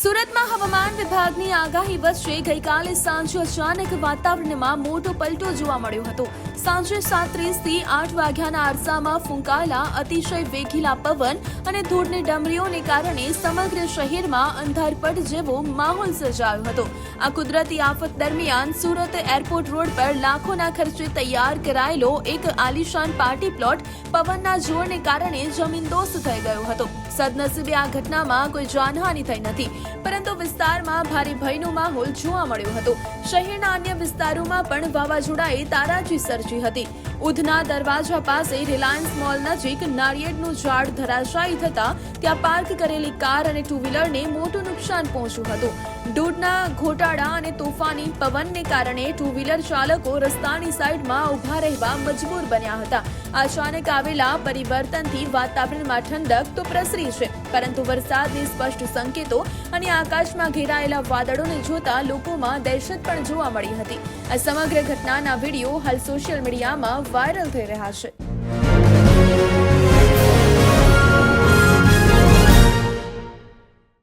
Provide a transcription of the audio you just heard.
સુરતમાં હવામાન વિભાગની આગાહી વચ્ચે ગઈકાલે સાંજે અચાનક વાતાવરણમાં મોટો પલટો જોવા મળ્યો હતો। સાંજે 7:30 થી 8 વાગ્યાના અરસામાં ફૂંકાયેલા અતિશય વેગીલા પવન અને ધૂળની ડમરીઓને કારણે સમગ્ર શહેરમાં અંધારપટ જેવો માહોલ સર્જાયો હતો। આ કુદરતી આફત દરમિયાન સુરત એરપોર્ટ રોડ પર લાખોના ખર્ચે તૈયાર કરાયેલો એક આલિશાન પાર્ટી પ્લોટ પવનના જોરને કારણે જમીનદોસ્ત થઈ ગયો હતો। સદનસીબે આ ઘટનામાં કોઈ જાનહાનિ થઈ નથી, પરંતુ વિસ્તારમાં ભારે ભયનો માહોલ જોવા મળ્યો હતો। શહેરના અન્ય વિસ્તારોમાં પણ વાવાઝોડાએ તારાજી સર્જી હતી। ઉધના દરવાજા પાસે રિલાયન્સ મોલ નજીક નાળિયેરનું ઝાડ ધરાશાયી થતા ત્યાં પાર્ક કરેલી કાર અને ટુ વ્હીલરને મોટું નુકસાન પહોંચ્યું હતું। ધૂળના ઘોટાળા અને તોફાની પવનને કારણે ટુ વ્હીલર ચાલકો રસ્તાની સાઈડમાં ઊભા રહેવા મજબૂર બન્યા હતા। અચાનક આવેલા પરિવર્તનથી વાતાવરણમાં ઠંડક તો પ્રસરી છે, પરંતુ વરસાદની સ્પષ્ટ સંકેતો અને આકાશમાં ઘેરાયેલા વાદળોને જોતા લોકોમાં દહેશત પણ જોવા મળી હતી। આ સમગ્ર ઘટનાના વિડીયો હાલ સોશિયલ મીડિયામાં વાયરલ થઈ રહ્યા છે।